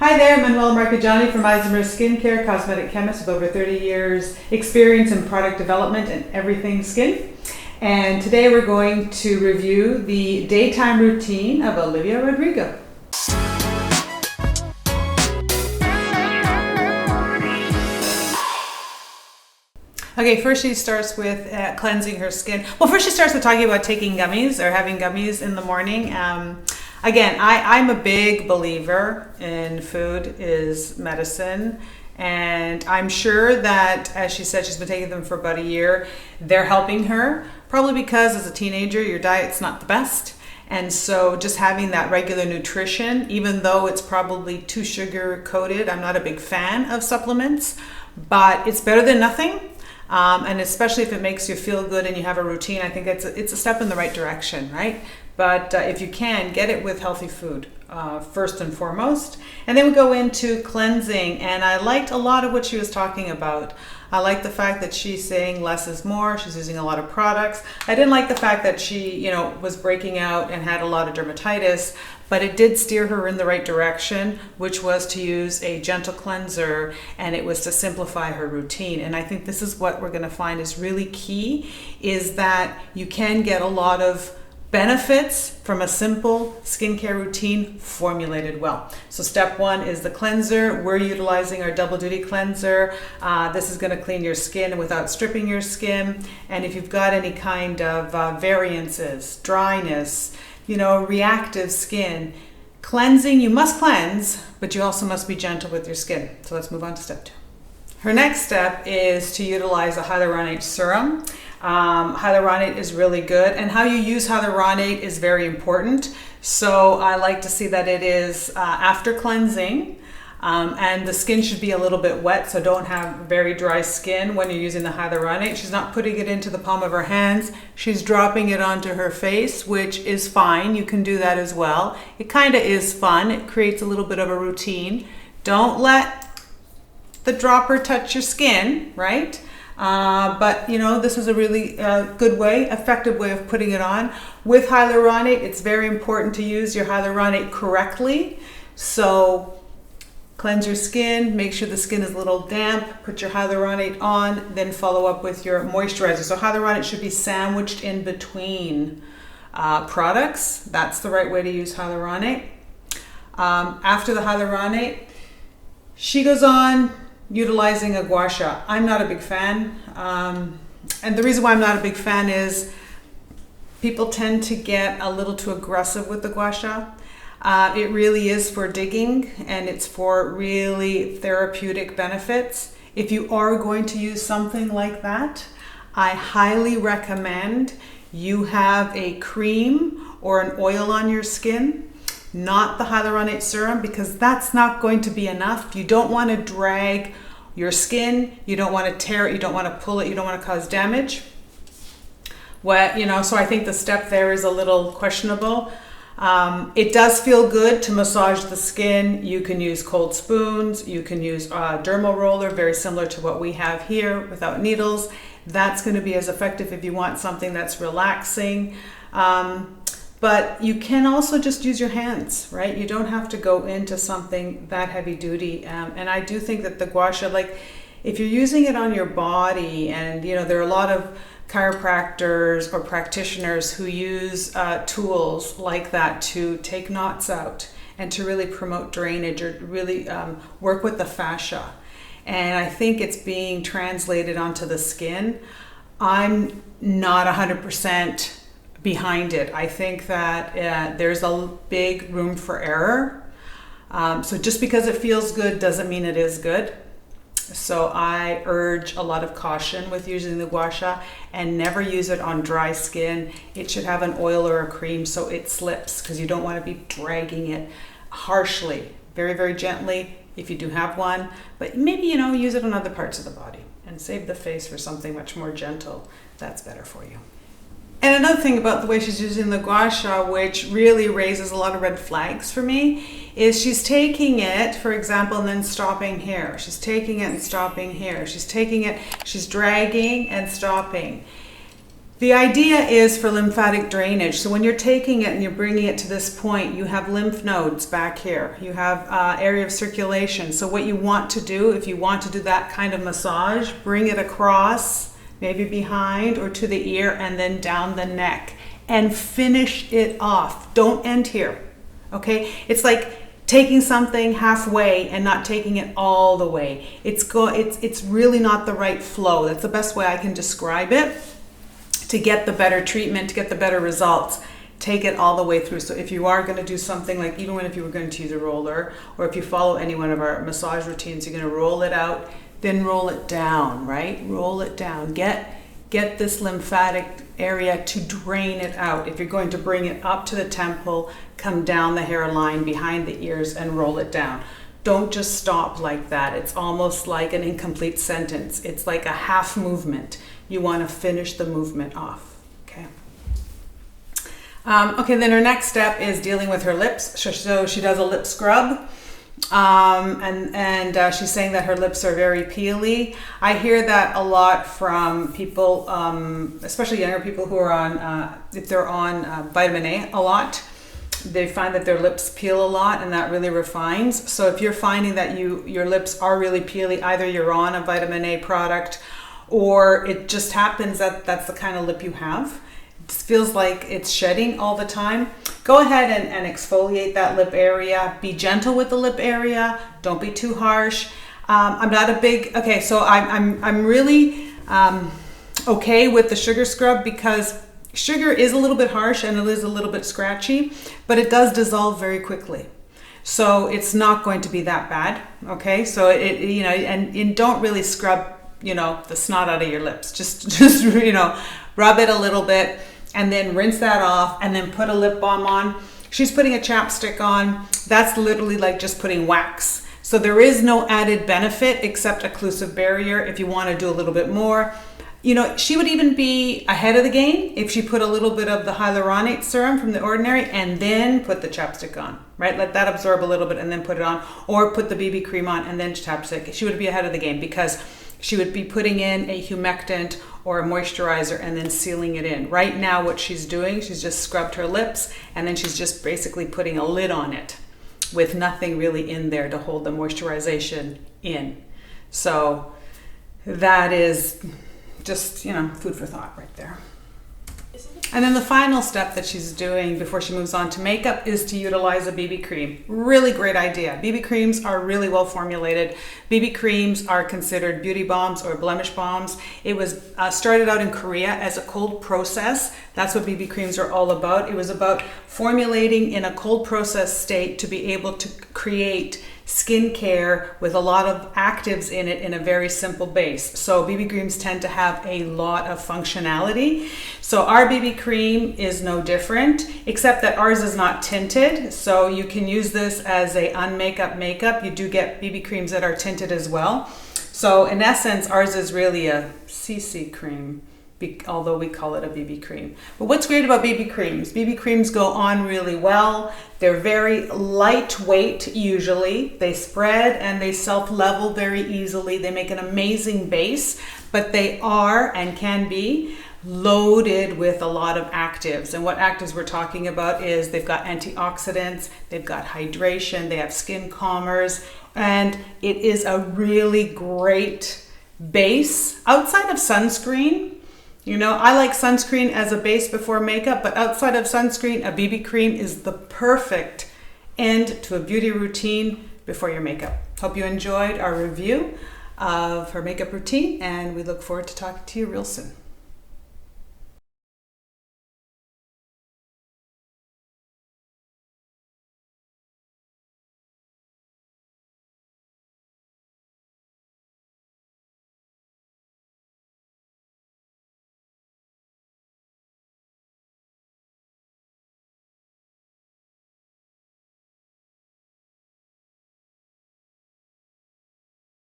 Hi there, Manuela Marcheggiani from Isomers Skincare, Cosmetic Chemist with over 30 years experience in product development and everything skin. And today we're going to review the daytime routine of Olivia Rodrigo. Okay, first she starts with cleansing her skin. Well, first she starts with talking about taking gummies or having gummies in the morning. Again, I'm a big believer in food is medicine. And I'm sure that, as she said, she's been taking them for about a year. They're helping her, probably because as a teenager, your diet's not the best. And so just having that regular nutrition, even though it's probably too sugar coated, I'm not a big fan of supplements, but it's better than nothing. And especially if it makes you feel good and you have a routine, I think it's a step in the right direction, right? But if you can, get it with healthy food first and foremost. And then we go into cleansing. And I liked a lot of what she was talking about. I like the fact that she's saying less is more. She's using a lot of products. I didn't like the fact that she, was breaking out and had a lot of dermatitis, but it did steer her in the right direction, which was to use a gentle cleanser, and it was to simplify her routine. And I think this is what we're going to find is really key, is that you can get a lot of benefits from a simple skincare routine formulated well. So step one is the cleanser. We're utilizing our double duty cleanser. This is going to clean your skin without stripping your skin. And if you've got any kind of variances, dryness, reactive skin, cleansing, you must cleanse, but you also must be gentle with your skin. So let's move on to step two. Her next step is to utilize a Hyaluronic serum. Hyaluronic is really good, and how you use Hyaluronic is very important. So I like to see that it is after cleansing, and the skin should be a little bit wet, so don't have very dry skin when you're using the Hyaluronic. She's not putting it into the palm of her hands. She's dropping it onto her face, which is fine. You can do that as well. It kind of is fun. It creates a little bit of a routine. Don't let the dropper touch your skin, right? But this is a really good way, effective way of putting it on. With Hyaluronic, it's very important to use your Hyaluronic correctly. So cleanse your skin, make sure the skin is a little damp, put your Hyaluronic on, then follow up with your moisturizer. So Hyaluronic should be sandwiched in between products. That's the right way to use Hyaluronic. After the Hyaluronic, she goes on utilizing a Gua Sha. I'm not a big fan. And the reason why I'm not a big fan is people tend to get a little too aggressive with the Gua Sha. It really is for digging, and it's for really therapeutic benefits. If you are going to use something like that, I highly recommend you have a cream or an oil on your skin, not the Hyaluronic serum, because that's not going to be enough. You don't want to drag your skin, you don't want to tear it, you don't want to pull it, you don't want to cause damage. So I think the step there is a little questionable. It does feel good to massage the skin. You can use cold spoons, you can use a dermal roller, very similar to what we have here without needles. That's going to be as effective if you want something that's relaxing. But you can also just use your hands, right? You don't have to go into something that heavy duty. And I do think that the Gua Sha, if you're using it on your body, and there are a lot of chiropractors or practitioners who use tools like that to take knots out and to really promote drainage or really work with the fascia. And I think it's being translated onto the skin. I'm not 100% behind it. I think that there's a big room for error. So just because it feels good doesn't mean it is good. So I urge a lot of caution with using the Gua Sha, and never use it on dry skin. It should have an oil or a cream so it slips, because you don't want to be dragging it harshly. Very, very gently if you do have one, but maybe use it on other parts of the body and save the face for something much more gentle. That's better for you. And another thing about the way she's using the Gua Sha, which really raises a lot of red flags for me, is she's taking it, for example, and then stopping here. She's taking it and stopping here. She's taking it, she's dragging and stopping. The idea is for lymphatic drainage. So when you're taking it and you're bringing it to this point, you have lymph nodes back here. You have area of circulation. So what you want to do, if you want to do that kind of massage, bring it across, maybe behind or to the ear, and then down the neck, and finish it off. Don't end here, okay? It's like taking something halfway and not taking it all the way. It's really not the right flow. That's the best way I can describe it. To get the better treatment, to get the better results, take it all the way through. So if you are going to do something like, even if you were going to use a roller, or if you follow any one of our massage routines, you're going to roll it out, then roll it down, right? Roll it down. Get this lymphatic area to drain it out. If you're going to bring it up to the temple, come down the hairline, behind the ears, and roll it down. Don't just stop like that. It's almost like an incomplete sentence. It's like a half movement. You want to finish the movement off, okay? Okay, then her next step is dealing with her lips. So she does a lip scrub, and she's saying that her lips are very peely. I hear that a lot from people, especially younger people who are on, if they're on vitamin A a lot, they find that their lips peel a lot, and that really refines. So if you're finding that your lips are really peely, either you're on a vitamin A product, or it just happens that that's the kind of lip you have. It feels like it's shedding all the time. Go ahead and exfoliate that lip area. Be gentle with the lip area. Don't be too harsh. I'm not a big, okay, so I'm really okay with the sugar scrub, because sugar is a little bit harsh and it is a little bit scratchy, but it does dissolve very quickly. So it's not going to be that bad, okay? So and don't really scrub the snot out of your lips. Just rub it a little bit and then rinse that off, and then put a lip balm on. She's putting a chapstick on. That's literally like just putting wax. So there is no added benefit except occlusive barrier. If you want to do a little bit more, she would even be ahead of the game if she put a little bit of the Hyaluronic serum from The Ordinary and then put the chapstick on, right? Let that absorb a little bit and then put it on, or put the BB cream on and then chapstick. She would be ahead of the game, because she would be putting in a humectant or a moisturizer and then sealing it in. Right now, what she's doing, she's just scrubbed her lips, and then she's just basically putting a lid on it with nothing really in there to hold the moisturization in. So that is just, food for thought right there. And then the final step that she's doing before she moves on to makeup is to utilize a BB cream. Really great idea. BB creams are really well formulated. BB creams are considered beauty bombs or blemish bombs. It was started out in Korea as a cold process. That's what BB creams are all about. It was about formulating in a cold process state to be able to create skincare with a lot of actives in it in a very simple base. So BB creams tend to have a lot of functionality. So our BB cream is no different, except that ours is not tinted. So you can use this as a unmakeup makeup. You do get BB creams that are tinted as well. So in essence, ours is really a CC cream, although we call it a BB cream. But what's great about BB creams go on really well. They're very lightweight usually. They spread and they self-level very easily. They make an amazing base, but they are and can be loaded with a lot of actives. And what actives we're talking about is they've got antioxidants, they've got hydration, they have skin calmers, and it is a really great base outside of sunscreen. I like sunscreen as a base before makeup, but outside of sunscreen, a BB cream is the perfect end to a beauty routine before your makeup. Hope you enjoyed our review of her makeup routine, and we look forward to talking to you real soon.